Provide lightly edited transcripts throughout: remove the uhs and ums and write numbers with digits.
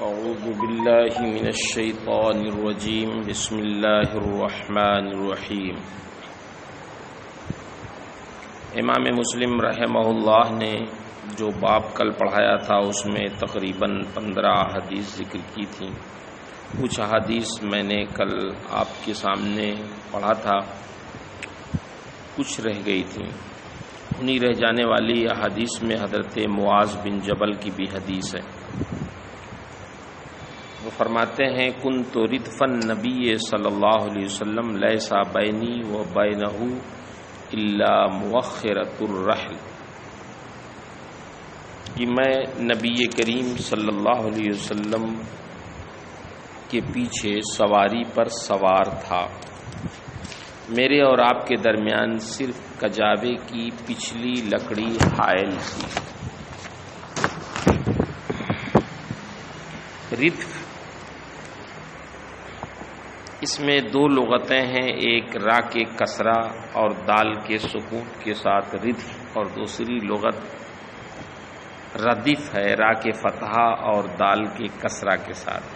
اعوذ باللہ من الشیطان الرجیم بسم اللہ الرحمن الرحیم۔ امام مسلم رحمہ اللہ نے جو باب کل پڑھایا تھا اس میں تقریباً 15 احادیث ذکر کی تھیں۔ کچھ احادیث میں نے کل آپ کے سامنے پڑھا تھا، کچھ رہ گئی تھیں۔ انہی رہ جانے والی احادیث میں حضرت معاذ بن جبل کی بھی حدیث ہے۔ وہ فرماتے ہیں کنت ردف النبی صلی اللہ علیہ وسلم لیس بینی و بینہ الا مؤخرۃ الرحل، کہ میں نبی کریم صلی اللہ علیہ وسلم کے پیچھے سواری پر سوار تھا، میرے اور آپ کے درمیان صرف کجاوے کی پچھلی لکڑی حائل تھی۔ ردف اس میں دو لغتیں ہیں، ایک را کے کسرہ اور دال کے سکون کے ساتھ ردف، اور دوسری لغت ردف ہے، را کے فتحہ اور دال کے کسرہ کے ساتھ۔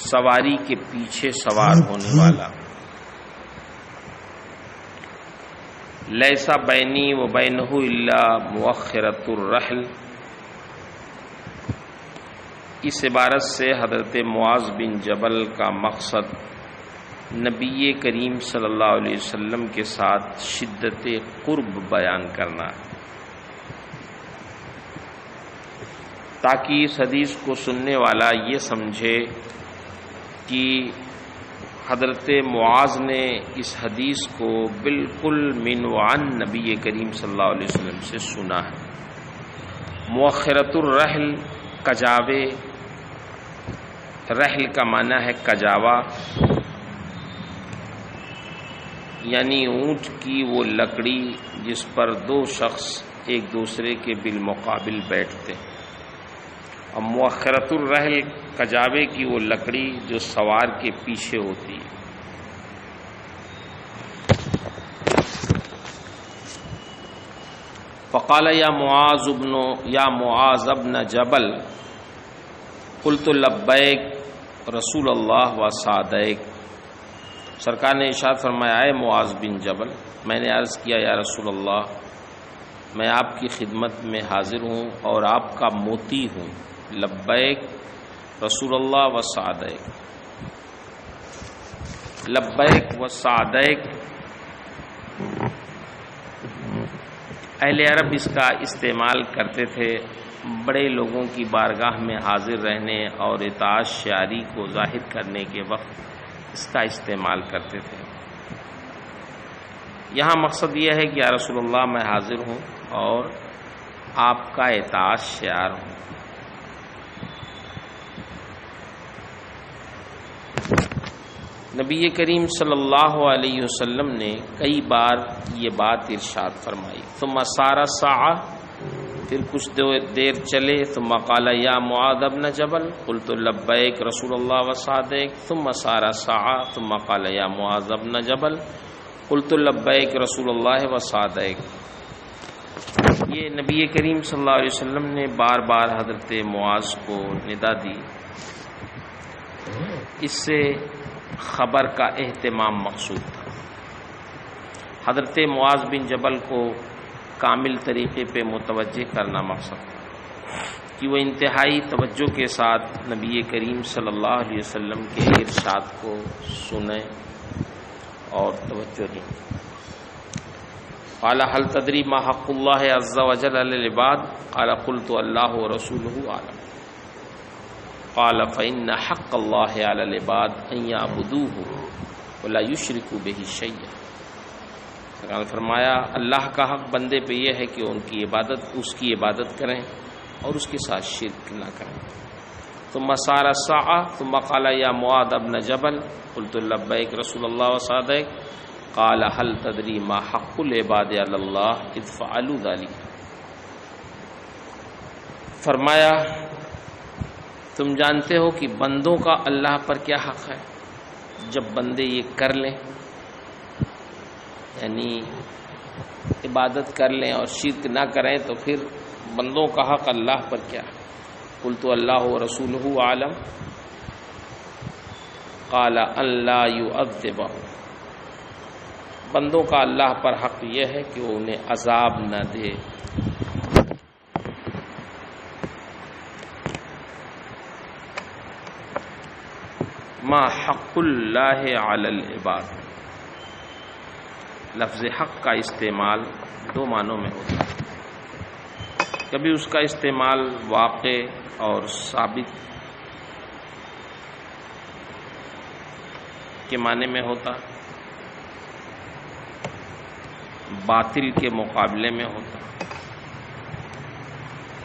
سواری کے پیچھے سوار ہونے والا۔ لیسا بینی و بینہ الا مؤخرۃ الرحل، اس عبارت سے حضرت معاذ بن جبل کا مقصد نبی کریم صلی اللہ علیہ وسلم کے ساتھ شدت قرب بیان کرنا ہے، تاکہ اس حدیث کو سننے والا یہ سمجھے کہ حضرت معاذ نے اس حدیث کو بالکل من وعن نبی کریم صلی اللہ علیہ وسلم سے سنا ہے۔ مؤخرۃ الرحل کجاوے، رحل کا معنی ہے کجاوا، یعنی اونٹ کی وہ لکڑی جس پر دو شخص ایک دوسرے کے بالمقابل بیٹھتے ہیں، اور مؤخرۃ الرحل کجاوے کی وہ لکڑی جو سوار کے پیچھے ہوتی ہے۔ فقال یا معاذ ابن جبل قلت لبیک رسول اللہ و سعدیک، سرکار نے ارشاد فرمایا اے معاذ بن جبل، میں نے عرض کیا یا رسول اللہ، میں آپ کی خدمت میں حاضر ہوں اور آپ کا موتی ہوں۔ لبیک رسول اللہ و سعدیک، لبیک و سعدیک، اہل عرب اس کا استعمال کرتے تھے بڑے لوگوں کی بارگاہ میں حاضر رہنے اور اطاعت شعاری کو ظاہر کرنے کے وقت اس کا استعمال کرتے تھے۔ یہاں مقصد یہ ہے کہ یا رسول اللہ میں حاضر ہوں اور آپ کا اطاعت شعار ہوں۔ نبی کریم صلی اللہ علیہ وسلم نے کئی بار یہ بات ارشاد فرمائی۔ ثم سار ساعہ، پھر کچھ دیر چلے، ثم قال یا معاذ بن جبل قلت لبیک رسول اللہ و سعدیک، ثم سار ساعہ ثم قال یا معاذ بن جبل قلت لبیک رسول اللہ و سعدیک۔ یہ نبی کریم صلی اللہ علیہ وسلم نے بار بار حضرت معاذ کو ندا دی، اس سے خبر کا اہتمام مقصود تھا۔ حضرت معاذ بن جبل کو کامل طریقے پہ متوجہ کرنا مقصد تھا کہ وہ انتہائی توجہ کے ساتھ نبی کریم صلی اللہ علیہ وسلم کے ارشاد کو سنیں اور توجہ دیں۔ قال هل تدری ما حق اللہ عز وجل علی العباد؟ قال قلت اللہ ورسولہ اعلم۔ قال فإن حق اللہ علی العباد ان یعبدوہ ولا یشرکوا بہ شیئا، فرمایا اللہ کا حق بندے پہ یہ ہے کہ اس کی عبادت کریں اور اس کے ساتھ شرک نہ کریں۔ ثم سار الساعة ثم قال یا معاذ بن جبل قلت لبیک رسول اللہ و سعدیک، قال هل تدری ما حق العباد علی اللہ اذ فعلوا ذلک، فرمایا تم جانتے ہو کہ بندوں کا اللہ پر کیا حق ہے جب بندے یہ کر لیں، یعنی عبادت کر لیں اور شرک نہ کریں تو پھر بندوں کا حق اللہ پر کیا ہے؟ قلت اللہ ورسولہ اعلم قال ان لا يعذبهم، بندوں کا اللہ پر حق یہ ہے کہ وہ انہیں عذاب نہ دے۔ ما حق اللہ علی العباد، لفظ حق کا استعمال دو معنوں میں ہوتا ہے، کبھی اس کا استعمال واقع اور ثابت کے معنی میں ہوتا، باطل کے مقابلے میں ہوتا،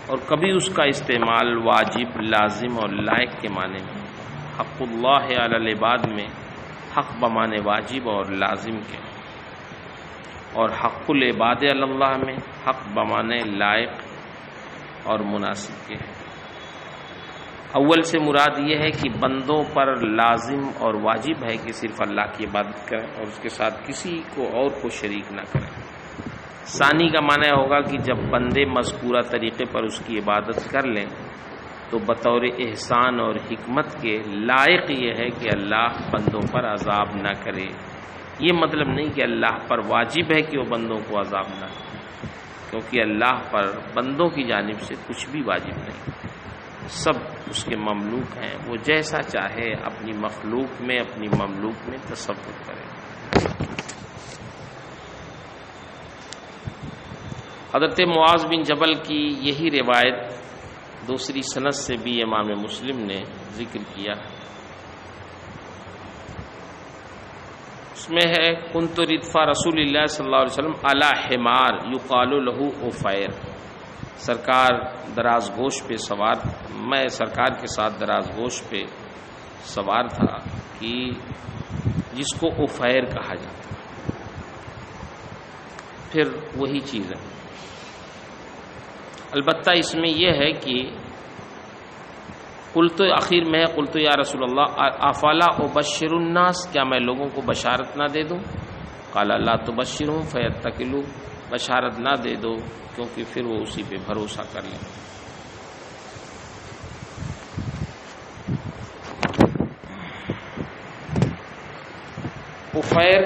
اور کبھی اس کا استعمال واجب، لازم اور لائق کے معنی میں ہوتا۔ حق اللہ علی العباد میں حق بمانے واجب اور لازم کے، اور حق العباد علی اللہ میں حق بمانے لائق اور مناسب کے ہیں۔ اول سے مراد یہ ہے کہ بندوں پر لازم اور واجب ہے کہ صرف اللہ کی عبادت کریں اور اس کے ساتھ کسی کو اور کو شریک نہ کریں۔ ثانی کا معنی ہوگا کہ جب بندے مذکورہ طریقے پر اس کی عبادت کر لیں تو بطور احسان اور حکمت کے لائق یہ ہے کہ اللہ بندوں پر عذاب نہ کرے۔ یہ مطلب نہیں کہ اللہ پر واجب ہے کہ وہ بندوں کو عذاب نہ کرے، کیونکہ اللہ پر بندوں کی جانب سے کچھ بھی واجب نہیں، سب اس کے مملوک ہیں، وہ جیسا چاہے اپنی مخلوق میں، اپنی مملوک میں تصرف کرے۔ حضرت معاذ بن جبل کی یہی روایت دوسری سند سے بھی امام مسلم نے ذکر کیا، اس میں ہے کنت ردف رسول اللہ صلی اللہ علیہ وسلم علی حمار یقال له عفیر، سرکار دراز گوش پہ سوار، میں سرکار کے ساتھ دراز گوش پہ سوار تھا کہ جس کو عفیر کہا جاتا، پھر وہی چیز ہے۔ البتہ اس میں یہ ہے کہ قلت، آخر میں قلت یا رسول اللہ افلا ابشر الناس، کیا میں لوگوں کو بشارت نہ دے دوں؟ قال لا تبشرهم فیتکلوا، بشارت نہ دے دو کیونکہ پھر وہ اسی پہ بھروسہ کر لیں۔ عفیر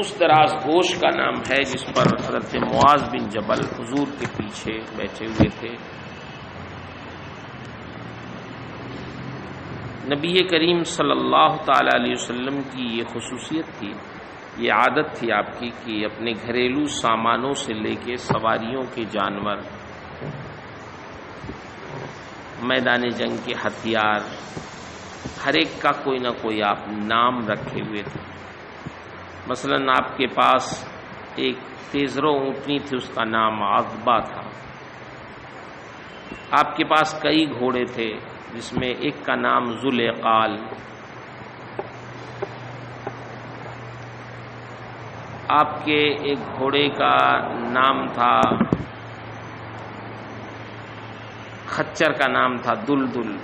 اس دراز گوش کا نام ہے جس پر حضرت معاذ بن جبل حضور کے پیچھے بیٹھے ہوئے تھے۔ نبی کریم صلی اللہ تعالی علیہ وسلم کی یہ خصوصیت تھی، یہ عادت تھی آپ کی کہ اپنے گھریلو سامانوں سے لے کے سواریوں کے جانور، میدان جنگ کے ہتھیار، ہر ایک کا کوئی نہ کوئی آپ نام رکھے ہوئے تھے۔ مثلا آپ کے پاس ایک تیزرو اونٹنی تھی، اس کا نام عذبہ تھا۔ آپ کے پاس کئی گھوڑے تھے جس میں ایک کا نام ذوالعقال، آپ کے ایک گھوڑے کا نام تھا، خچر کا نام تھا دلدل۔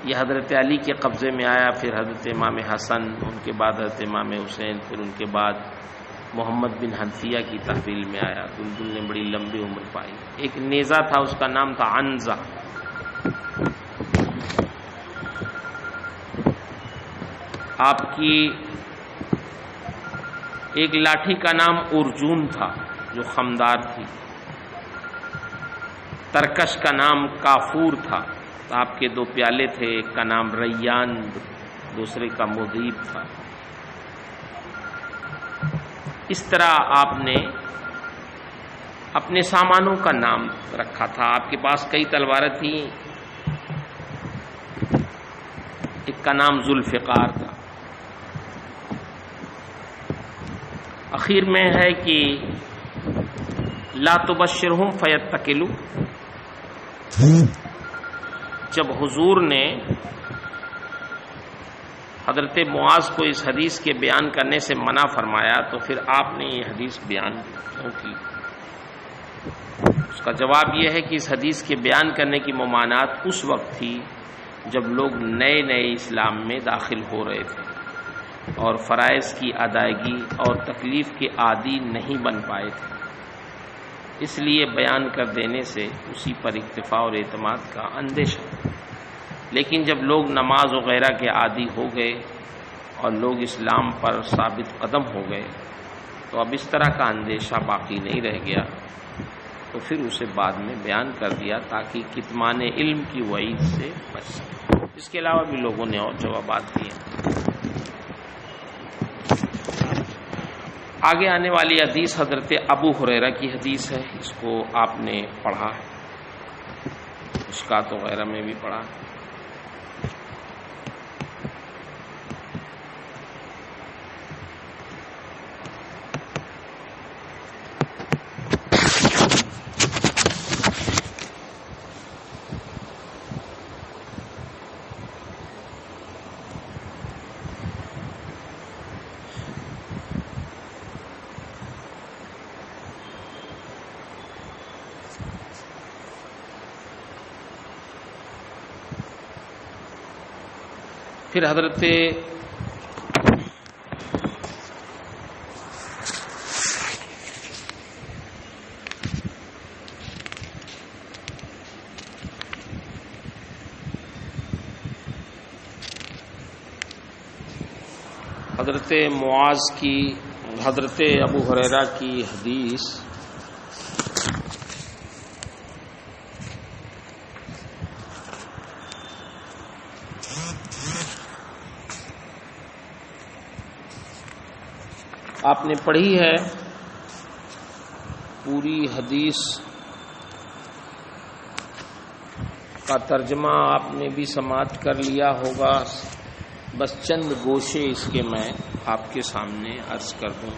یہ حضرت علی کے قبضے میں آیا، پھر حضرت امام حسن، ان کے بعد حضرت امام حسین، پھر ان کے بعد محمد بن حنفیہ کی تحویل میں آیا۔ دلدل نے بڑی لمبی عمر پائی۔ ایک نیزہ تھا، اس کا نام تھا عنزہ۔ آپ کی ایک لاٹھی کا نام ارجون تھا جو خمدار تھی۔ ترکش کا نام کافور تھا۔ آپ کے دو پیالے تھے، ایک کا نام ریان، دوسرے کا مذیب تھا۔ اس طرح آپ نے اپنے سامانوں کا نام رکھا تھا۔ آپ کے پاس کئی تلواریں تھیں، ایک کا نام ذوالفقار تھا۔ اخیر میں ہے کہ لا تبشرہم فیتکلوا، جب حضور نے حضرت معاذ کو اس حدیث کے بیان کرنے سے منع فرمایا تو پھر آپ نے یہ حدیث بیان کیوں کی؟ اس کا جواب یہ ہے کہ اس حدیث کے بیان کرنے کی ممانعت اس وقت تھی جب لوگ نئے نئے اسلام میں داخل ہو رہے تھے اور فرائض کی ادائیگی اور تکلیف کے عادی نہیں بن پائے تھے۔ اس لیے بیان کر دینے سے اسی پر اکتفا اور اعتماد کا اندیشہ۔ لیکن جب لوگ نماز وغیرہ کے عادی ہو گئے اور لوگ اسلام پر ثابت قدم ہو گئے تو اب اس طرح کا اندیشہ باقی نہیں رہ گیا، تو پھر اسے بعد میں بیان کر دیا تاکہ کتمان علم کی وعید سے بچ سکے۔ اس کے علاوہ بھی لوگوں نے اور جوابات دیے۔ آگے آنے والی حدیث حضرت ابو ہریرہ کی حدیث ہے، اس کو آپ نے پڑھا ہے، مشکات وغیرہ میں بھی پڑھا۔ پھر حضرت معاذ کی حضرت ابو ہریرہ کی حدیث آپ نے پڑھی ہے، پوری حدیث کا ترجمہ آپ نے بھی سماعت کر لیا ہوگا، بس چند گوشے اس کے میں آپ کے سامنے عرض کر دوں۔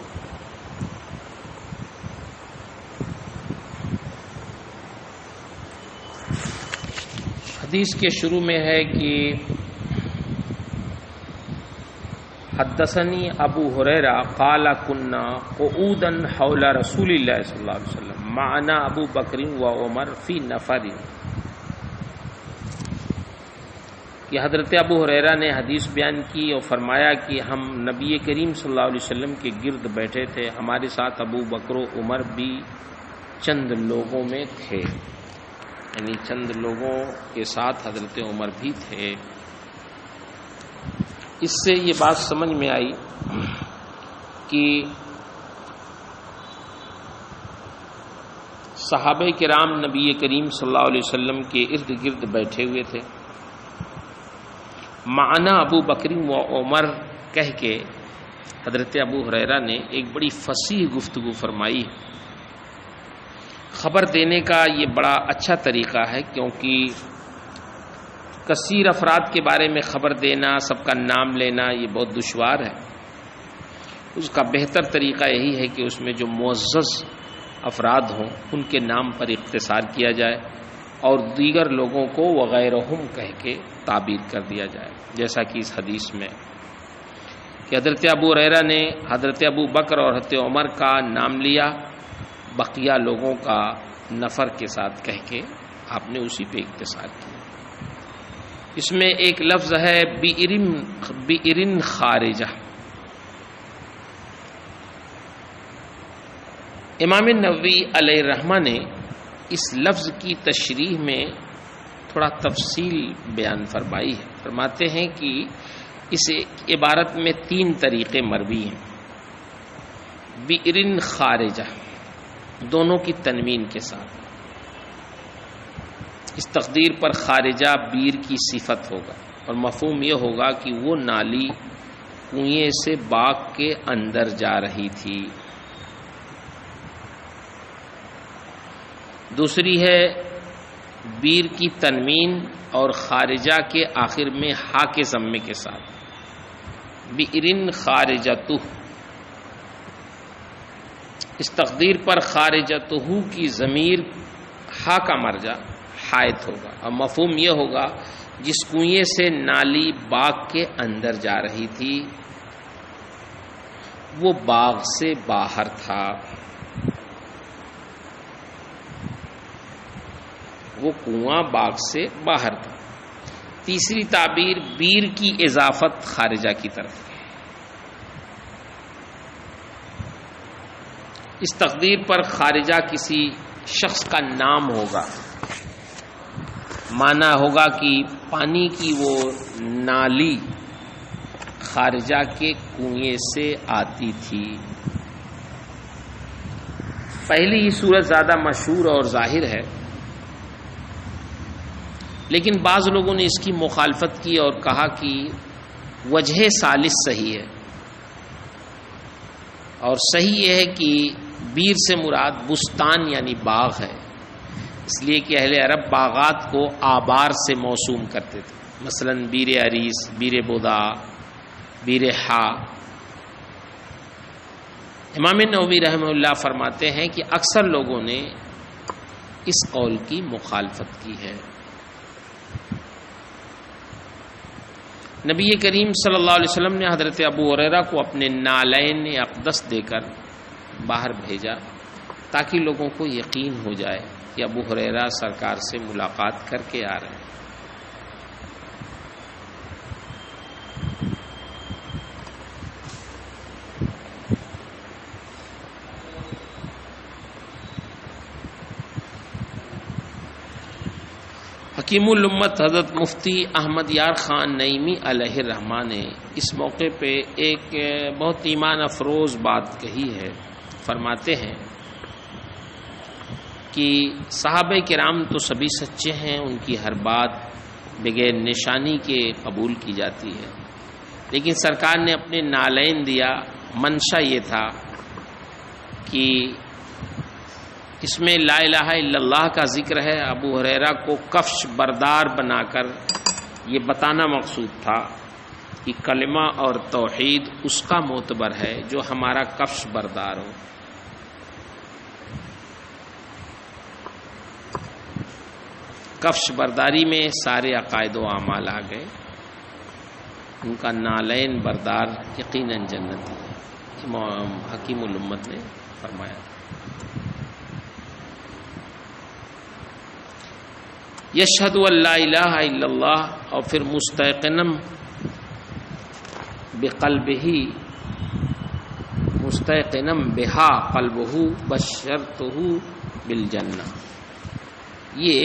حدیث کے شروع میں ہے کہ حدثنی ابو ہریرہ قال کنا قعودا حول رسول اللہ صلی اللہ علیہ وسلم معنا ابو بکر و عمر فی نفر، کہ حضرت ابو ہریرہ نے حدیث بیان کی اور فرمایا کہ ہم نبی کریم صلی اللہ علیہ وسلم کے گرد بیٹھے تھے، ہمارے ساتھ ابو بکر و عمر بھی چند لوگوں میں تھے، یعنی چند لوگوں کے ساتھ حضرت عمر بھی تھے۔ اس سے یہ بات سمجھ میں آئی کہ صحابہ کرام نبی کریم صلی اللہ علیہ وسلم کے ارد گرد بیٹھے ہوئے تھے۔ معنا ابو بکر و عمر کہہ کے حضرت ابو ہریرہ نے ایک بڑی فصیح گفتگو فرمائی۔ خبر دینے کا یہ بڑا اچھا طریقہ ہے، کیونکہ کثیر افراد کے بارے میں خبر دینا، سب کا نام لینا، یہ بہت دشوار ہے۔ اس کا بہتر طریقہ یہی ہے کہ اس میں جو معزز افراد ہوں ان کے نام پر اختصار کیا جائے اور دیگر لوگوں کو وغیرہم کہہ کے تعبیر کر دیا جائے، جیسا کہ اس حدیث میں کہ حضرت ابو ہریرہ نے حضرت ابو بکر اور حضرت عمر کا نام لیا، بقیہ لوگوں کا نفر کے ساتھ کہہ کے آپ نے اسی پہ اختصار کیا۔ اس میں ایک لفظ ہے بئرن خارجہ۔ امام نووی علیہ الرحمہ نے اس لفظ کی تشریح میں تھوڑا تفصیل بیان فرمائی ہے۔ فرماتے ہیں کہ اس عبارت میں 3 طریقے مروی ہیں۔ بئرن خارجہ دونوں کی تنوین کے ساتھ، اس تقدیر پر خارجہ بیر کی صفت ہوگا اور مفہوم یہ ہوگا کہ وہ نالی کنویں سے باغ کے اندر جا رہی تھی۔ دوسری ہے بیر کی تنوین اور خارجہ کے آخر میں ہا کے ضمے کے ساتھ، بئرن خارجتہ، اس تقدیر پر خارجتہ کی ضمیر ہا کا مرجع حائط ہوگا اور مفہوم یہ ہوگا جس کنویں سے نالی باغ کے اندر جا رہی تھی وہ باغ سے باہر تھا، وہ کنواں باغ سے باہر تھا۔ تیسری تعبیر بیر کی اضافت خارجہ کی طرف، اس تقدیر پر خارجہ کسی شخص کا نام ہوگا، مانا ہوگا کہ پانی کی وہ نالی خارجہ کے کنویں سے آتی تھی۔ پہلی ہی صورت زیادہ مشہور اور ظاہر ہے، لیکن بعض لوگوں نے اس کی مخالفت کی اور کہا کہ وجہ ثالث صحیح ہے، اور صحیح یہ ہے کہ بیر سے مراد بستان یعنی باغ ہے، اس لیے کہ اہل عرب باغات کو آبار سے موسوم کرتے تھے، مثلا بیر عریس، بیر بودا، بیر ہا۔ امام نووی رحمہ اللہ فرماتے ہیں کہ اکثر لوگوں نے اس قول کی مخالفت کی ہے۔ نبی کریم صلی اللہ علیہ وسلم نے حضرت ابو ہریرہ کو اپنے نالین اقدس دے کر باہر بھیجا تاکہ لوگوں کو یقین ہو جائے کہ ابو ہریرہ سرکار سے ملاقات کر کے آ رہے ہیں۔ حکیم الامت حضرت مفتی احمد یار خان نعیمی علیہ الرحمہ نے اس موقع پہ ایک بہت ایمان افروز بات کہی ہے۔ فرماتے ہیں کہ صحابہ کرام تو سبھی سچے ہیں، ان کی ہر بات بغیر نشانی کے قبول کی جاتی ہے، لیکن سرکار نے اپنے نالین دیا، منشا یہ تھا کہ اس میں لا الہ الا اللہ کا ذکر ہے۔ ابو ہریرہ کو کفش بردار بنا کر یہ بتانا مقصود تھا کہ کلمہ اور توحید اس کا معتبر ہے جو ہمارا کفش بردار ہو۔ کفش برداری میں سارے عقائد و اعمال آ گئے، ان کا نالین بردار یقیناً جنتی ہے، امام حکیم الامت نے فرمایا۔ یشہد ان لا الہ الا اللہ، اور پھر مستیقنم بقلبہ، مستیقنم بہا قلبہ بشرتہ بالجنہ۔ یہ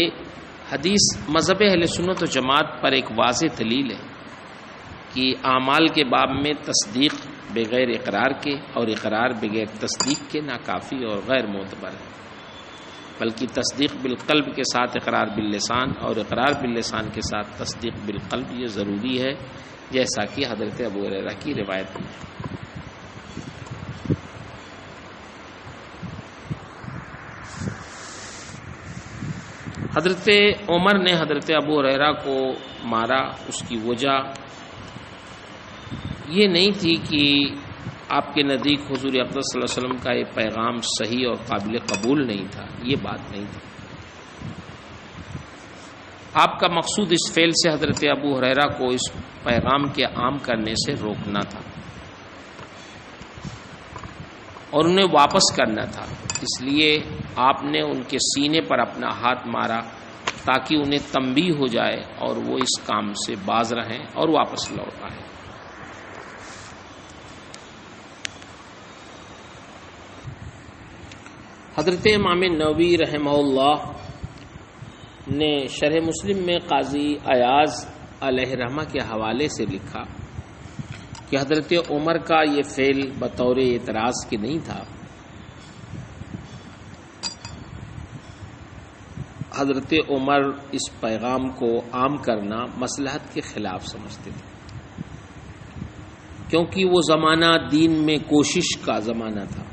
حدیث مذہب اہل سنت و جماعت پر ایک واضح دلیل ہے کہ اعمال کے باب میں تصدیق بغیر اقرار کے اور اقرار بغیر تصدیق کے ناکافی اور غیر معتبر ہے، بلکہ تصدیق بالقلب کے ساتھ اقرار باللسان اور اقرار باللسان کے ساتھ تصدیق بالقلب یہ ضروری ہے، جیسا کہ حضرت ابو ہریرہ کی روایت میں۔ حضرت عمر نے حضرت ابو ہریرہ کو مارا، اس کی وجہ یہ نہیں تھی کہ آپ کے نزدیک حضور اقدس صلی اللہ علیہ وسلم کا یہ پیغام صحیح اور قابل قبول نہیں تھا، یہ بات نہیں تھی۔ آپ کا مقصود اس فعل سے حضرت ابو ہریرہ کو اس پیغام کے عام کرنے سے روکنا تھا اور انہیں واپس کرنا تھا، اس لیے آپ نے ان کے سینے پر اپنا ہاتھ مارا تاکہ انہیں تنبیہ ہو جائے اور وہ اس کام سے باز رہیں اور واپس لوٹ آئیں۔ حضرت امام نووی رحمہ اللہ نے شرح مسلم میں قاضی ایاز علیہ رحمہ کے حوالے سے لکھا کہ حضرت عمر کا یہ فعل بطور اعتراض کے نہیں تھا، حضرت عمر اس پیغام کو عام کرنا مصلحت کے خلاف سمجھتے تھے، کیونکہ وہ زمانہ دین میں کوشش کا زمانہ تھا،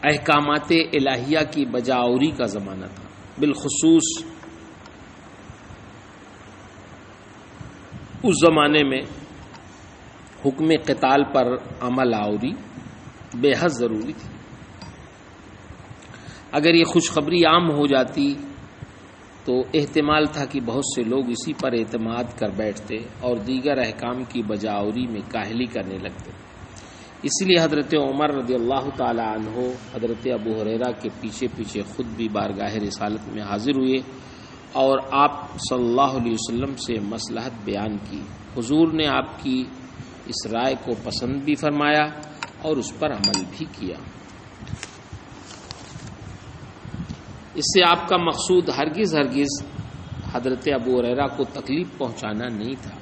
احکامات الہیہ کی بجاوری کا زمانہ تھا، بالخصوص اس زمانے میں حکم قتال پر عمل آوری بے حد ضروری تھی۔ اگر یہ خوشخبری عام ہو جاتی تو احتمال تھا کہ بہت سے لوگ اسی پر اعتماد کر بیٹھتے اور دیگر احکام کی بجاوری میں کاہلی کرنے لگتے۔ اس لیے حضرت عمر رضی اللہ تعالی عنہ حضرت ابو ہریرہ کے پیچھے پیچھے خود بھی بارگاہ رسالت میں حاضر ہوئے اور آپ صلی اللہ علیہ وسلم سے مصلحت بیان کی۔ حضور نے آپ کی اس رائے کو پسند بھی فرمایا اور اس پر عمل بھی کیا۔ اس سے آپ کا مقصود ہرگز حضرت ابو ہریرہ کو تکلیف پہنچانا نہیں تھا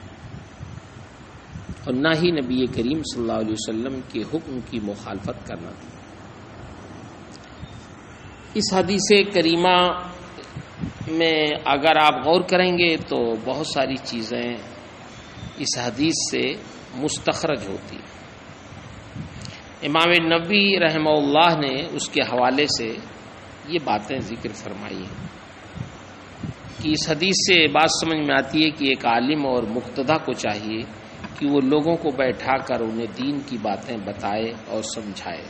اور نہ ہی نبی کریم صلی اللہ علیہ وسلم کے حکم کی مخالفت کرنا تھا۔ اس حدیث کریمہ میں اگر آپ غور کریں گے تو بہت ساری چیزیں اس حدیث سے مستخرج ہوتی ہیں۔ امام نووی رحمہ اللہ نے اس کے حوالے سے یہ باتیں ذکر فرمائی ہیں کہ اس حدیث سے بات سمجھ میں آتی ہے کہ ایک عالم اور مقتدی کو چاہیے کہ وہ لوگوں کو بیٹھا کر انہیں دین کی باتیں بتائے اور سمجھائے۔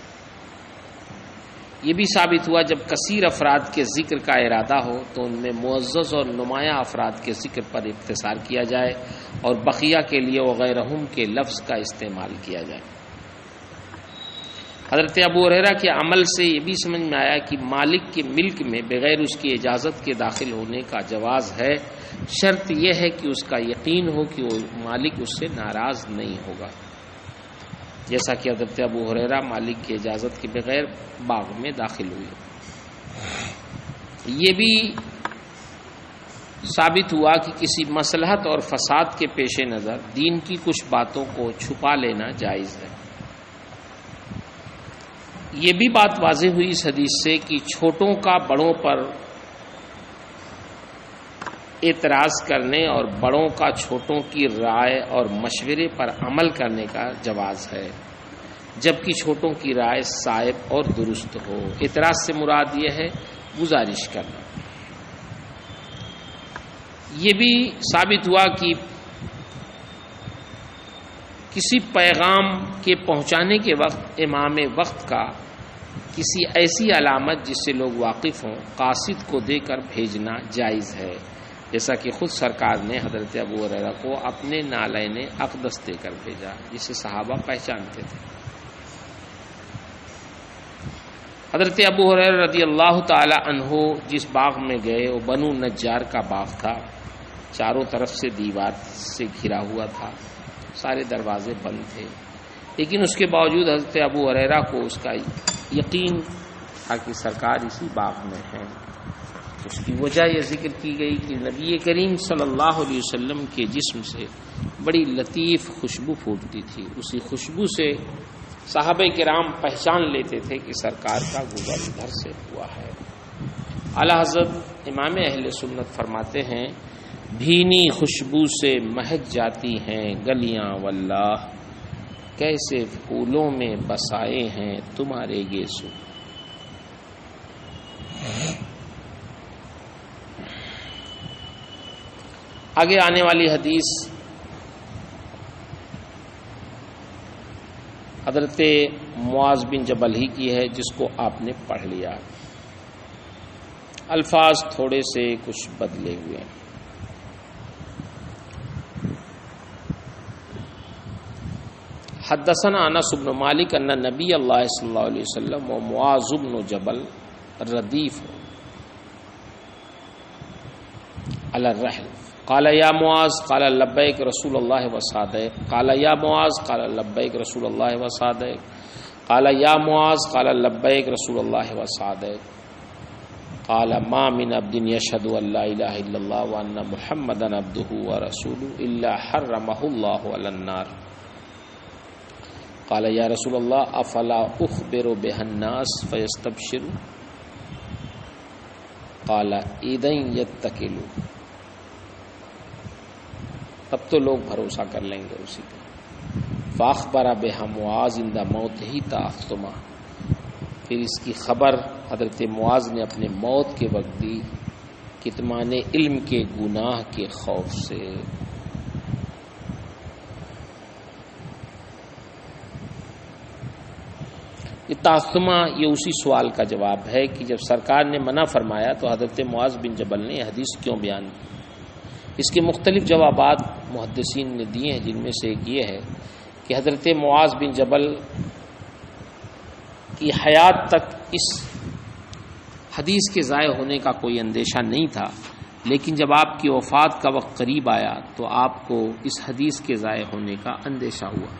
یہ بھی ثابت ہوا جب کثیر افراد کے ذکر کا ارادہ ہو تو ان میں معزز اور نمایاں افراد کے ذکر پر اختصار کیا جائے اور بقیہ کے لیے وغیرہم کے لفظ کا استعمال کیا جائے۔ حضرت ابو ہریرہ کے عمل سے یہ بھی سمجھ میں آیا کہ مالک کے ملک میں بغیر اس کی اجازت کے داخل ہونے کا جواز ہے، شرط یہ ہے کہ اس کا یقین ہو کہ وہ مالک اس سے ناراض نہیں ہوگا، جیسا کہ حضرت ابو ہریرہ مالک کی اجازت کے بغیر باغ میں داخل ہوئے۔ یہ بھی ثابت ہوا کہ کسی مصلحت اور فساد کے پیش نظر دین کی کچھ باتوں کو چھپا لینا جائز ہے۔ یہ بھی بات واضح ہوئی اس حدیث سے کہ چھوٹوں کا بڑوں پر اعتراض کرنے اور بڑوں کا چھوٹوں کی رائے اور مشورے پر عمل کرنے کا جواز ہے، جبکہ چھوٹوں کی رائے صائب اور درست ہو۔ اعتراض سے مراد یہ ہے گزارش کرنا۔ یہ بھی ثابت ہوا کہ کسی پیغام کے پہنچانے کے وقت امام وقت کا کسی ایسی علامت جس سے لوگ واقف ہوں قاصد کو دے کر بھیجنا جائز ہے، جیسا کہ خود سرکار نے حضرت ابو ہریرہ کو اپنے نالین اقدس دے کر بھیجا، جسے صحابہ پہچانتے تھے۔ حضرت ابو ہریرہ رضی اللہ تعالی عنہ جس باغ میں گئے وہ بنو نجار کا باغ تھا، چاروں طرف سے دیوار سے گھرا ہوا تھا، سارے دروازے بند تھے، لیکن اس کے باوجود حضرت ابو ہریرہ کو اس کا یقین تھا کہ سرکار اسی باغ میں ہیں۔ اس کی وجہ یہ ذکر کی گئی کہ نبی کریم صلی اللہ علیہ وسلم کے جسم سے بڑی لطیف خوشبو پھوٹتی تھی، اسی خوشبو سے صحابہ کرام پہچان لیتے تھے کہ سرکار کا گزر ادھر سے ہوا ہے۔ اعلی حضرت امام اہل سنت فرماتے ہیں بھینی خوشبو سے مہک جاتی ہیں گلیاں واللہ، کیسے پھولوں میں بسائے ہیں تمہارے گیسو۔ آگے آنے والی حدیث حضرت معاذ بن جبل ہی کی ہے، جس کو آپ نے پڑھ لیا، الفاظ تھوڑے سے کچھ بدلے ہوئے ہیں۔ حدثنا انس بن مالک ان نبی اللہ صلی اللہ علیہ وسلم و معاذ بن جبل ردیف علی الرحل قال یا معاذ قال لبیک رسول اللہ وصادق قال یا معاذ قال لبیک رسول اللہ وصادق قال یا معاذ قال لبیک رسول اللہ وصادق قال ما من عبد یشهد ان لا الہ الا اللہ وان محمدا عبدہ ورسولہ الا حرمہ اللہ علی النار قال یا رسول اللہ افلا اخبر بها الناس فیستبشروا قال اذن یتکلوا، تب تو لوگ بھروسہ کر لیں گے اسی پہ۔ فاخبر بها معاذ عند موته تأثما، پھر اس کی خبر حضرت معاذ نے اپنے موت کے وقت دی کتمان علم کے گناہ کے خوف سے۔ یہ تعصمہ یہ اسی سوال کا جواب ہے کہ جب سرکار نے منع فرمایا تو حضرت معاذ بن جبل نے یہ حدیث کیوں بیان کی۔ اس کے مختلف جوابات محدثین نے دیے ہیں، جن میں سے ایک یہ ہے کہ حضرت معاذ بن جبل کی حیات تک اس حدیث کے ضائع ہونے کا کوئی اندیشہ نہیں تھا، لیکن جب آپ کی وفات کا وقت قریب آیا تو آپ کو اس حدیث کے ضائع ہونے کا اندیشہ ہوا،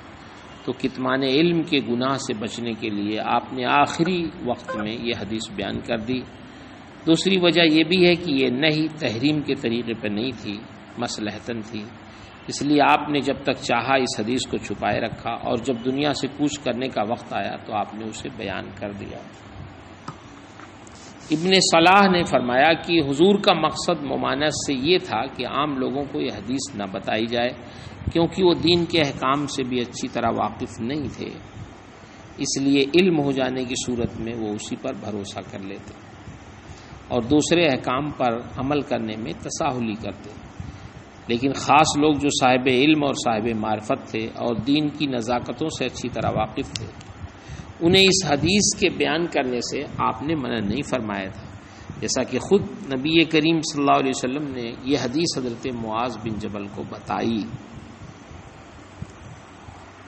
تو کتمان علم کے گناہ سے بچنے کے لیے آپ نے آخری وقت میں یہ حدیث بیان کر دی دوسری وجہ یہ بھی ہے کہ یہ نہیں تحریم کے طریقے پر نہیں تھی، مصلحتاً تھی، اس لیے آپ نے جب تک چاہا اس حدیث کو چھپائے رکھا، اور جب دنیا سے کوچ کرنے کا وقت آیا تو آپ نے اسے بیان کر دیا۔ ابن صلاح نے فرمایا کہ حضور کا مقصد ممانعت سے یہ تھا کہ عام لوگوں کو یہ حدیث نہ بتائی جائے، کیونکہ وہ دین کے احکام سے بھی اچھی طرح واقف نہیں تھے، اس لیے علم ہو جانے کی صورت میں وہ اسی پر بھروسہ کر لیتے اور دوسرے احکام پر عمل کرنے میں تساہلی کرتے۔ لیکن خاص لوگ جو صاحب علم اور صاحب معرفت تھے اور دین کی نزاکتوں سے اچھی طرح واقف تھے، انہیں اس حدیث کے بیان کرنے سے آپ نے منع نہیں فرمایا تھا، جیسا کہ خود نبی کریم صلی اللہ علیہ وسلم نے یہ حدیث حضرت معاذ بن جبل کو بتائی۔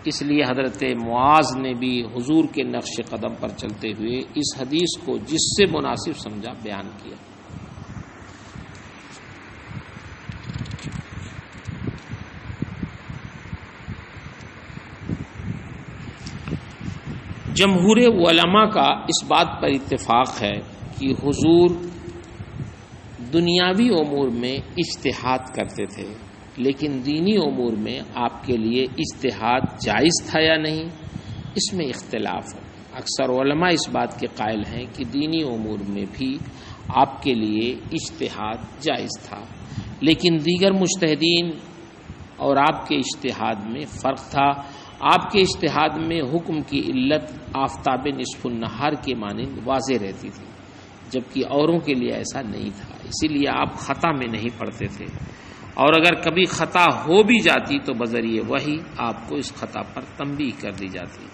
اس لیے حضرت معاذ نے بھی حضور کے نقش قدم پر چلتے ہوئے اس حدیث کو جس سے مناسب سمجھا بیان کیا۔ جمہور علماء کا اس بات پر اتفاق ہے کہ حضور دنیاوی امور میں اجتہاد کرتے تھے، لیکن دینی امور میں آپ کے لیے اجتہاد جائز تھا یا نہیں، اس میں اختلاف ہے۔ اکثر علماء اس بات کے قائل ہیں کہ دینی امور میں بھی آپ کے لیے اجتہاد جائز تھا، لیکن دیگر مجتہدین اور آپ کے اجتہاد میں فرق تھا۔ آپ کے اجتہاد میں حکم کی علت آفتاب نصف النہار کے مانند واضح رہتی تھی، جبکہ اوروں کے لیے ایسا نہیں تھا، اسی لیے آپ خطا میں نہیں پڑتے تھے، اور اگر کبھی خطا ہو بھی جاتی تو بذریعہ وحی آپ کو اس خطا پر تنبیہ کر دی جاتی،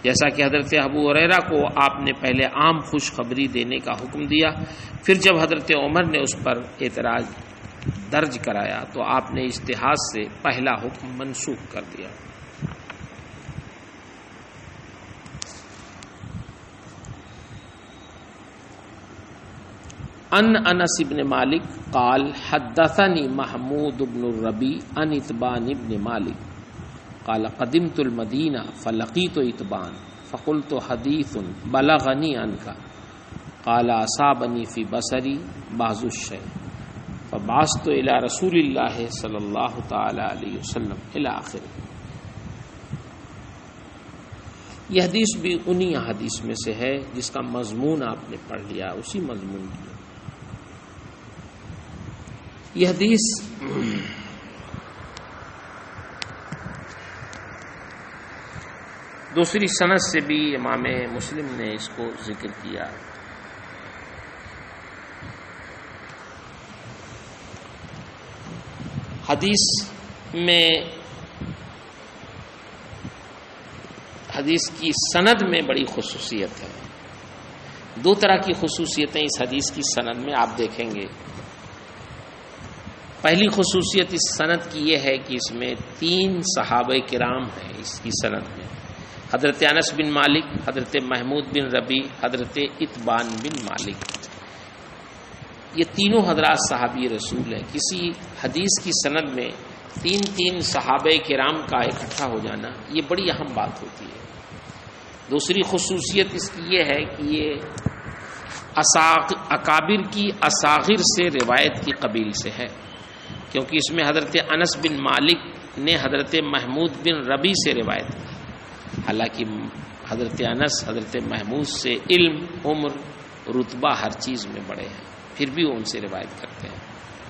جیسا کہ حضرت ابو ہریرہ کو آپ نے پہلے عام خوشخبری دینے کا حکم دیا، پھر جب حضرت عمر نے اس پر اعتراض درج کرایا تو آپ نے اجتہاد سے پہلا حکم منسوخ کر دیا۔ ان انس بن مالک قال حدثني محمود بن الربيع عن اتبان بن مالك قال قدمت المدینہ فلقیت اتبان فقلت حدیث بلغنی عنك قال اصابني في بصري بعض الشيء فبعثت الى رسول اللہ صلی اللہ تعالی علیہ وسلم الى آخر۔ یہ حدیث بھی انہی حدیث میں سے ہے جس کا مضمون آپ نے پڑھ لیا، اسی مضمون کی یہ حدیث دوسری سند سے بھی امام مسلم نے اس کو ذکر کیا۔ حدیث کی سند میں بڑی خصوصیت ہے، دو طرح کی خصوصیتیں اس حدیث کی سند میں آپ دیکھیں گے۔ پہلی خصوصیت اس سند کی یہ ہے کہ اس میں 3 صحابہ کرام ہیں اس کی سند میں، حضرت انس بن مالک، حضرت محمود بن ربیع، حضرت اتبان بن مالک۔ یہ تینوں حضرات صحابی رسول ہیں۔ کسی حدیث کی سند میں 3 صحابہ کرام کا اکٹھا ہو جانا یہ بڑی اہم بات ہوتی ہے۔ دوسری خصوصیت اس کی یہ ہے کہ یہ اکابر کی اصاغر سے روایت کی قبیل سے ہے، کیونکہ اس میں حضرت انس بن مالک نے حضرت محمود بن ربیع سے روایت کی، حالانکہ حضرت انس حضرت محمود سے علم، عمر، رتبہ ہر چیز میں بڑے ہیں، پھر بھی وہ ان سے روایت کرتے ہیں،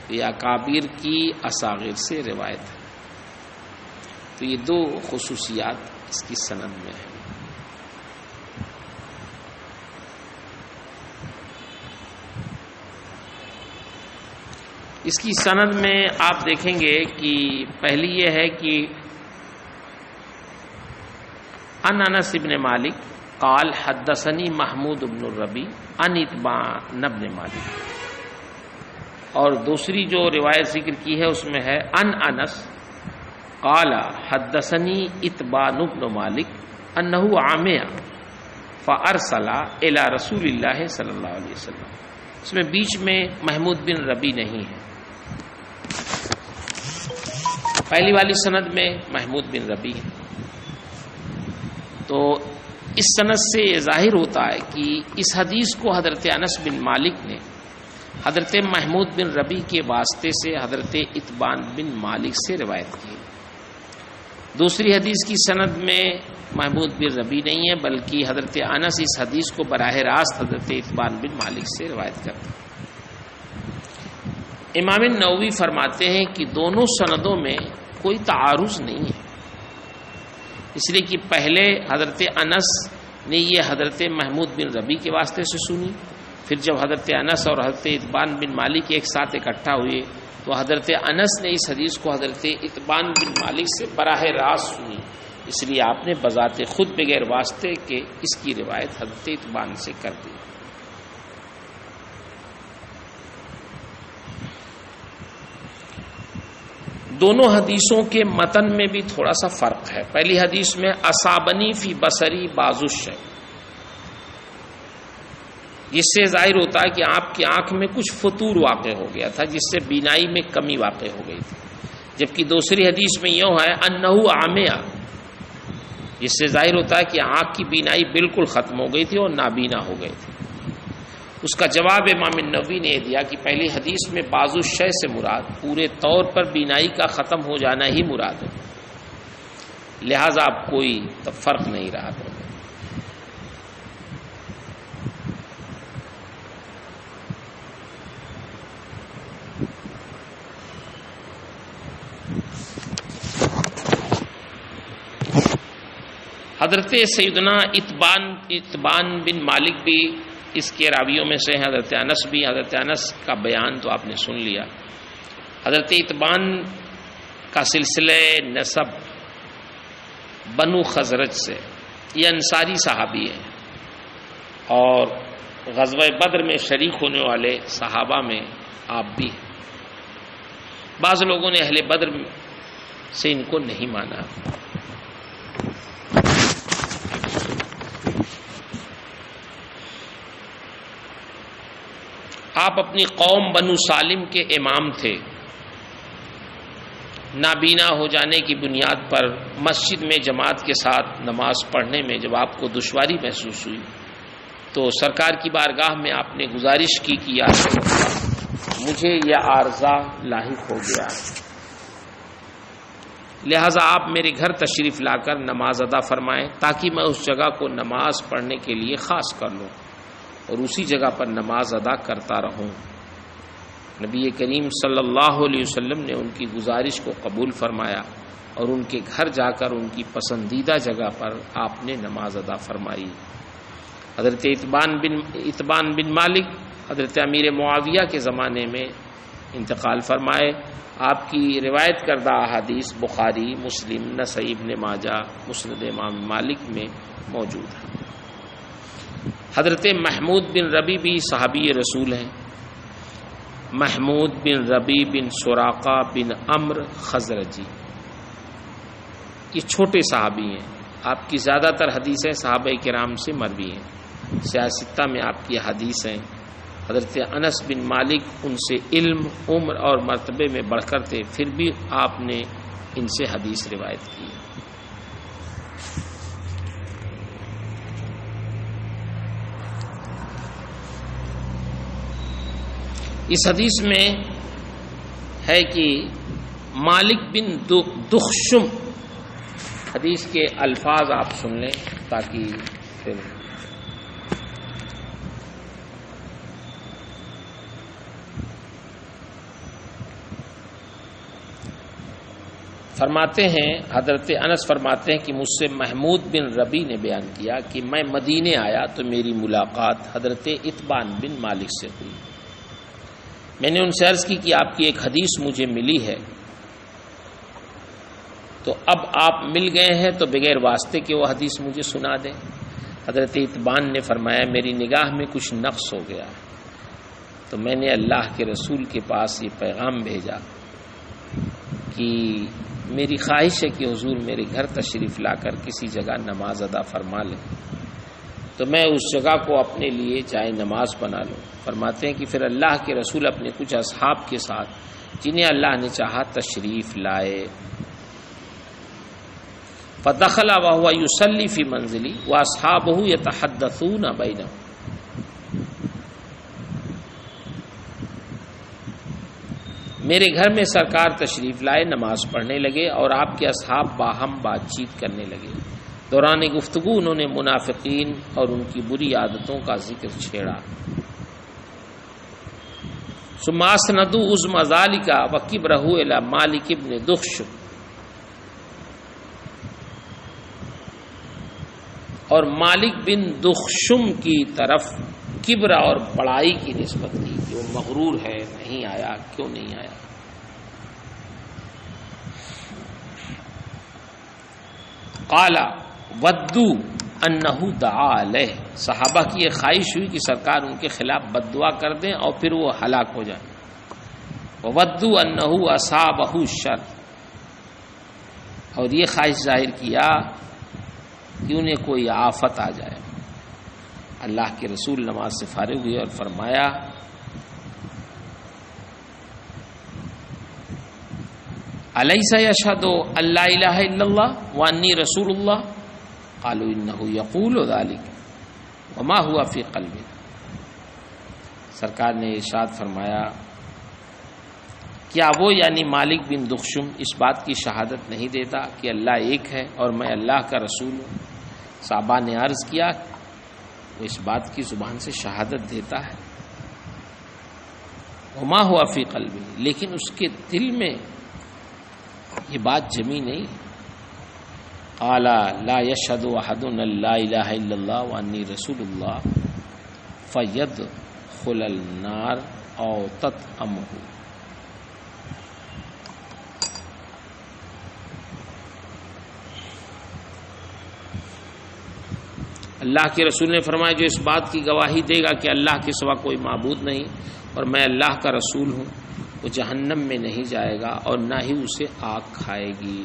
تو یہ اکابر کی اصاغر سے روایت ہے۔ تو یہ 2 خصوصیات اس کی سند میں ہیں۔ اس کی سند میں آپ دیکھیں گے کہ پہلی یہ ہے کہ ان انس بن مالک قال حدثني محمود بن الربیع عن اتبان بن مالک، اور دوسری جو روایت ذکر کی ہے اس میں ہے ان انس قال حدثني اتبان بن مالک انه عامع فارسل الى رسول اللہ صلی اللہ علیہ وسلم۔ اس میں بیچ میں محمود بن ربیع نہیں ہے، پہلی والی سند میں محمود بن ربیع ہے۔ تو اس سند سے یہ ظاہر ہوتا ہے کہ اس حدیث کو حضرت انس بن مالک نے حضرت محمود بن ربی کے واسطے سے حضرت اتبان بن مالک سے روایت کی. دوسری حدیث کی سند میں محمود بن ربی نہیں ہے، بلکہ حضرت انس اس حدیث کو براہ راست حضرت اتبان بن مالک سے روایت کرتے ہیں. امام نووی فرماتے ہیں کہ دونوں سندوں میں کوئی تعارض نہیں ہے، اس لیے کہ پہلے حضرت انس نے یہ حضرت محمود بن ربی کے واسطے سے سنی، پھر جب حضرت انس اور حضرت اتبان بن مالک ایک ساتھ اکٹھا ہوئے تو حضرت انس نے اس حدیث کو حضرت اتبان بن مالک سے براہ راست سنی، اس لیے آپ نے بذات خود بغیر واسطے کے اس کی روایت حضرت اتبان سے کر دی. دونوں حدیثوں کے متن میں بھی تھوڑا سا فرق ہے. پہلی حدیث میں اصابنی فی بصری بازش ہے، جس سے ظاہر ہوتا ہے کہ آپ کی آنکھ میں کچھ فطور واقع ہو گیا تھا، جس سے بینائی میں کمی واقع ہو گئی تھی. جبکہ دوسری حدیث میں یوں ہے انہو عامیہ، جس سے ظاہر ہوتا ہے کہ آنکھ کی بینائی بالکل ختم ہو گئی تھی اور نابینا ہو گئے تھے. اس کا جواب امام نووی نے دیا کہ پہلی حدیث میں بازو شے سے مراد پورے طور پر بینائی کا ختم ہو جانا ہی مراد ہے، لہذا اب کوئی فرق نہیں رہا. حضرت سیدنا اتبان بن مالک بھی اس کے راویوں میں سے ہیں، حضرت انس بھی. حضرت انس کا بیان تو آپ نے سن لیا. حضرت اتبان کا سلسلہ نسب بنو خزرج سے، یہ انصاری صحابی ہیں اور غزوہ بدر میں شریک ہونے والے صحابہ میں آپ بھی ہیں. بعض لوگوں نے اہل بدر سے ان کو نہیں مانا. آپ اپنی قوم بنو سالم کے امام تھے. نابینا ہو جانے کی بنیاد پر مسجد میں جماعت کے ساتھ نماز پڑھنے میں جب آپ کو دشواری محسوس ہوئی تو سرکار کی بارگاہ میں آپ نے گزارش کی کہ یا رسول اللہ مجھے یہ عارضہ لاحق ہو گیا، لہذا آپ میرے گھر تشریف لا کر نماز ادا فرمائیں تاکہ میں اس جگہ کو نماز پڑھنے کے لیے خاص کر لوں اور اسی جگہ پر نماز ادا کرتا رہوں. نبی کریم صلی اللہ علیہ وسلم نے ان کی گزارش کو قبول فرمایا اور ان کے گھر جا کر ان کی پسندیدہ جگہ پر آپ نے نماز ادا فرمائی. حضرت اتبان بن مالک حضرت امیر معاویہ کے زمانے میں انتقال فرمائے. آپ کی روایت کردہ احادیث بخاری، مسلم، نسائی، ابن ماجہ، مسند امام مالک میں موجود ہے. حضرت محمود بن ربی بھی صحابی رسول ہیں. محمود بن ربی بن سراقہ بن عمر خزرجی، یہ چھوٹے صحابی ہیں. آپ کی زیادہ تر حدیثیں صحابہ کرام سے مروی ہیں. سیاستہ میں آپ کی حدیث ہیں. حضرت انس بن مالک ان سے علم، عمر اور مرتبے میں بڑھ کر تھے، پھر بھی آپ نے ان سے حدیث روایت کی. اس حدیث میں ہے کہ مالک بن دخشم، حدیث کے الفاظ آپ سن لیں تاکہ پھر فرماتے ہیں، حضرت انس فرماتے ہیں کہ مجھ سے محمود بن ربی نے بیان کیا کہ میں مدینے آیا تو میری ملاقات حضرت اتبان بن مالک سے ہوئی. میں نے ان سے عرض کی کہ آپ کی ایک حدیث مجھے ملی ہے، تو اب آپ مل گئے ہیں تو بغیر واسطے کے وہ حدیث مجھے سنا دیں. حضرت اتبان نے فرمایا میری نگاہ میں کچھ نقص ہو گیا تو میں نے اللہ کے رسول کے پاس یہ پیغام بھیجا کہ میری خواہش ہے کہ حضور میرے گھر تشریف لا کر کسی جگہ نماز ادا فرما لیں، تو میں اس جگہ کو اپنے لیے جائے نماز بنا لوں. فرماتے ہیں کہ پھر اللہ کے رسول اپنے کچھ اصحاب کے ساتھ جنہیں اللہ نے چاہا تشریف لائے. فدخل وهو يصلي في منزلي واصحابه يتحدثون بينهم. میرے گھر میں سرکار تشریف لائے، نماز پڑھنے لگے اور آپ کے اصحاب باہم بات چیت کرنے لگے۔ دوران گفتگو انہوں نے منافقین اور ان کی بری عادتوں کا ذکر چھیڑا۔ ثم اسندوا عظم ذلك وكبره الى مالک بن دخشم، اور مالک بن دخشم کی طرف کبر اور بڑائی کی نسبت کی کہ وہ مغرور ہے، نہیں آیا، کیوں نہیں آیا؟ قال ودوا انہ دعا علیہ، صحابہ کی یہ خواہش ہوئی کہ سرکار ان کے خلاف بد دعا کر دیں اور پھر وہ ہلاک ہو جائیں۔ وودوا انہ اصابہ الشر، اور یہ خواہش ظاہر کیا کہ انہیں کوئی آفت آ جائے۔ اللہ کے رسول نماز سے فارغ ہوئے اور فرمایا الیس یشہد ان لا الہ الا اللہ وانی رسول اللہ، قالوا انہ یقول ذلک وما ہوا فی قلبہ۔ سرکار نے ارشاد فرمایا کیا وہ یعنی مالک بن دخشم اس بات کی شہادت نہیں دیتا کہ اللہ ایک ہے اور میں اللہ کا رسول ہوں؟ صحابہ نے عرض کیا وہ اس بات کی زبان سے شہادت دیتا ہے، وما ہوا فی قلبہ، لیکن اس کے دل میں یہ بات جمی نہیں۔ قال لا یشہد احد ان لا الہ الا اللہ وانی رسول اللہ فیدخل النار او تطعمہ۔ اللہ کے رسول نے فرمایا جو اس بات کی گواہی دے گا کہ اللہ کے سوا کوئی معبود نہیں اور میں اللہ کا رسول ہوں، وہ جہنم میں نہیں جائے گا اور نہ ہی اسے آگ کھائے گی۔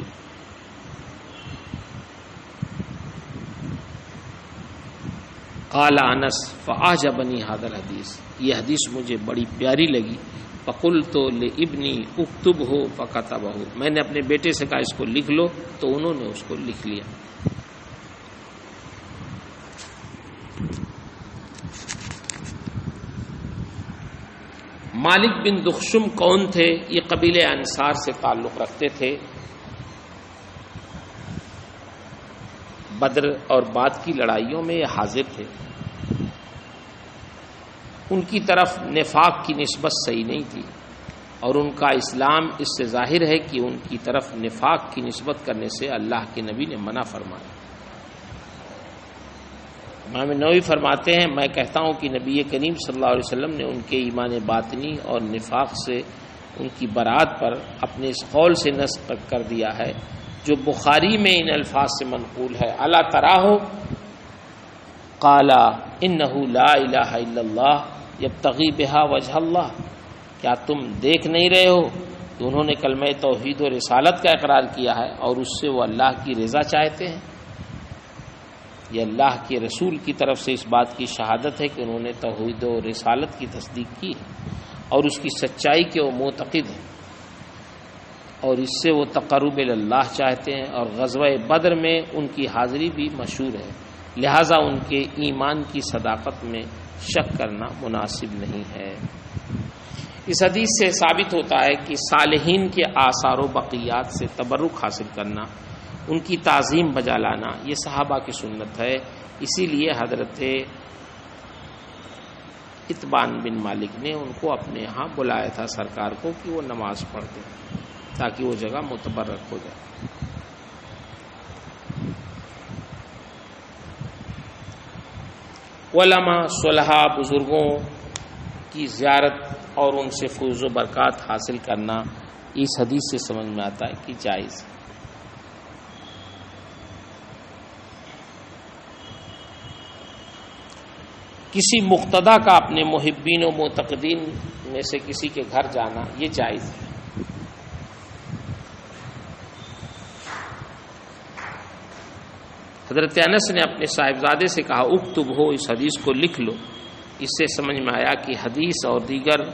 قال انس فاعجبنی ھذا الحدیث، یہ حدیث مجھے بڑی پیاری لگی۔ فقلت لابنی اکتبہ فکتبہ، میں نے اپنے بیٹے سے کہا اس کو لکھ لو تو انہوں نے اس کو لکھ لیا۔ مالک بن دخشم کون تھے؟ یہ قبیلہ انصار سے تعلق رکھتے تھے، بدر اور بعد کی لڑائیوں میں یہ حاضر تھے۔ ان کی طرف نفاق کی نسبت صحیح نہیں تھی اور ان کا اسلام اس سے ظاہر ہے کہ ان کی طرف نفاق کی نسبت کرنے سے اللہ کے نبی نے منع فرمایا۔ امام نووی فرماتے ہیں میں کہتا ہوں کہ نبی کریم صلی اللہ علیہ وسلم نے ان کے ایمان باطنی اور نفاق سے ان کی برات پر اپنے اس قول سے نسخ کر دیا ہے جو بخاری میں ان الفاظ سے منقول ہے، الا تراہ قال انہ لا الہ الا اللہ یبتغی بہا وجہ اللہ، کیا تم دیکھ نہیں رہے ہو کہ انہوں نے کلمہ توحید و رسالت کا اقرار کیا ہے اور اس سے وہ اللہ کی رضا چاہتے ہیں؟ یہ اللہ کے رسول کی طرف سے اس بات کی شہادت ہے کہ انہوں نے توحید و رسالت کی تصدیق کی ہے اور اس کی سچائی کے وہ معتقد ہیں اور اس سے وہ تقرب اللہ چاہتے ہیں، اور غزوہ بدر میں ان کی حاضری بھی مشہور ہے، لہٰذا ان کے ایمان کی صداقت میں شک کرنا مناسب نہیں ہے۔ اس حدیث سے ثابت ہوتا ہے کہ صالحین کے آثار و بقیات سے تبرک حاصل کرنا، ان کی تعظیم بجا لانا یہ صحابہ کی سنت ہے۔ اسی لیے حضرت اتبان بن مالک نے ان کو اپنے ہاں بلایا تھا سرکار کو کہ وہ نماز پڑھ دیں تاکہ وہ جگہ متبرک ہو جائے۔ علماء، صلحاء، بزرگوں کی زیارت اور ان سے فیض و برکات حاصل کرنا اس حدیث سے سمجھ میں آتا ہے کہ جائز ہے۔ کسی مقتدی کا اپنے محبین و معتقدین میں سے کسی کے گھر جانا یہ جائز ہے۔ حضرت انس نے اپنے صاحبزادے سے کہا اکتب ہو، اس حدیث کو لکھ لو۔ اس سے سمجھ میں آیا کہ حدیث اور دیگر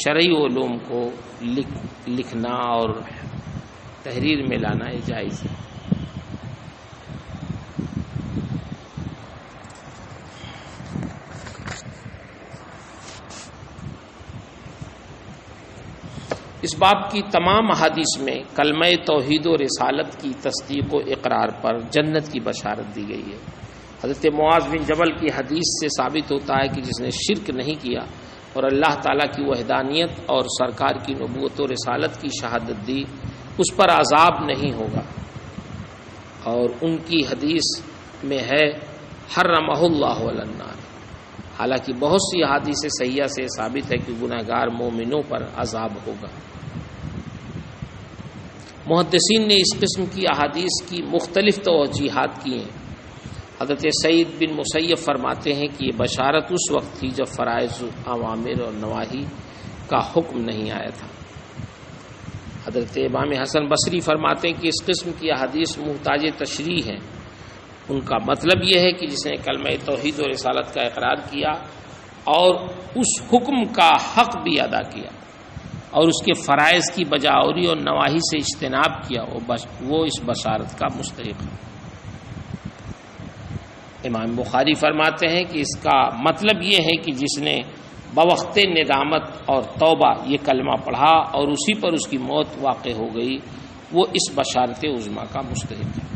شرعی علوم کو لکھنا اور تحریر میں لانا یہ جائز ہے۔ اس باب کی تمام احادیث میں کلمہ توحید و رسالت کی تصدیق و اقرار پر جنت کی بشارت دی گئی ہے۔ حضرت معاذ بن جبل کی حدیث سے ثابت ہوتا ہے کہ جس نے شرک نہیں کیا اور اللہ تعالیٰ کی وحدانیت اور سرکار کی نبوت و رسالت کی شہادت دی، اس پر عذاب نہیں ہوگا۔ اور ان کی حدیث میں ہے حرمہ اللہ علی النار۔ حالانکہ بہت سی احادیث صحیحہ سے ثابت ہے کہ گنہگار مومنوں پر عذاب ہوگا۔ محدثین نے اس قسم کی احادیث کی مختلف توجیحات کی ہیں۔ حضرت سعید بن مسیب فرماتے ہیں کہ یہ بشارت اس وقت تھی جب فرائض، اوامر اور نواہی کا حکم نہیں آیا تھا۔ حضرت امام حسن بصری فرماتے ہیں کہ اس قسم کی احادیث محتاج تشریح ہیں۔ ان کا مطلب یہ ہے کہ جس نے کلمہ توحید و رسالت کا اقرار کیا اور اس حکم کا حق بھی ادا کیا اور اس کے فرائض کی بجاوری اور نواہی سے اجتناب کیا، وہ اس بشارت کا مستحق ہے۔ امام بخاری فرماتے ہیں کہ اس کا مطلب یہ ہے کہ جس نے بوقت ندامت اور توبہ یہ کلمہ پڑھا اور اسی پر اس کی موت واقع ہو گئی، وہ اس بشارت عظمیٰ کا مستحق ہے۔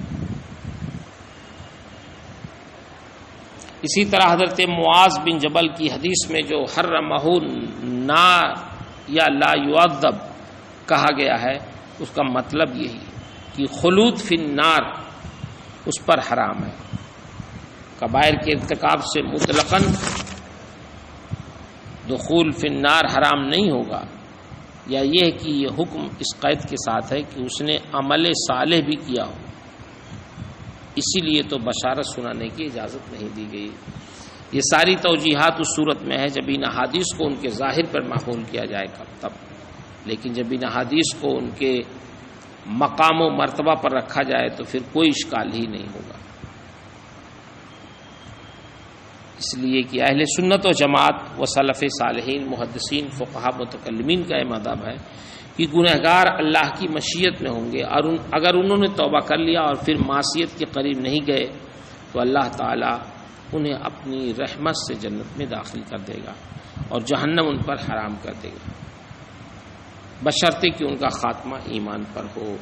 اسی طرح حضرت معاذ بن جبل کی حدیث میں جو حرمہ النار یا لا یعذب کہا گیا ہے، اس کا مطلب یہی کہ خلود فی النار اس پر حرام ہے۔ کبائر کے ارتکاب سے مطلقاً دخول فی النار حرام نہیں ہوگا، یا یہ کہ یہ حکم اس قید کے ساتھ ہے کہ اس نے عمل صالح بھی کیا ہو، اسی لیے تو بشارت سنانے کی اجازت نہیں دی گئی۔ یہ ساری توجیحات اس صورت میں ہے جب ان احادیث کو ان کے ظاہر پر معقول کیا جائے گا تب، لیکن جب ان احادیث کو ان کے مقام و مرتبہ پر رکھا جائے تو پھر کوئی اشکال ہی نہیں ہوگا۔ اس لیے کہ اہل سنت و جماعت و سلف صالحین، محدثین، فقہا، متکلمین کا یہ مذہب ہے کہ گنہگار اللہ کی مشیت میں ہوں گے، اور اگر انہوں نے توبہ کر لیا اور پھر معصیت کے قریب نہیں گئے تو اللہ تعالیٰ انہیں اپنی رحمت سے جنت میں داخل کر دے گا اور جہنم ان پر حرام کر دے گا، بشرطے کہ ان کا خاتمہ ایمان پر ہو۔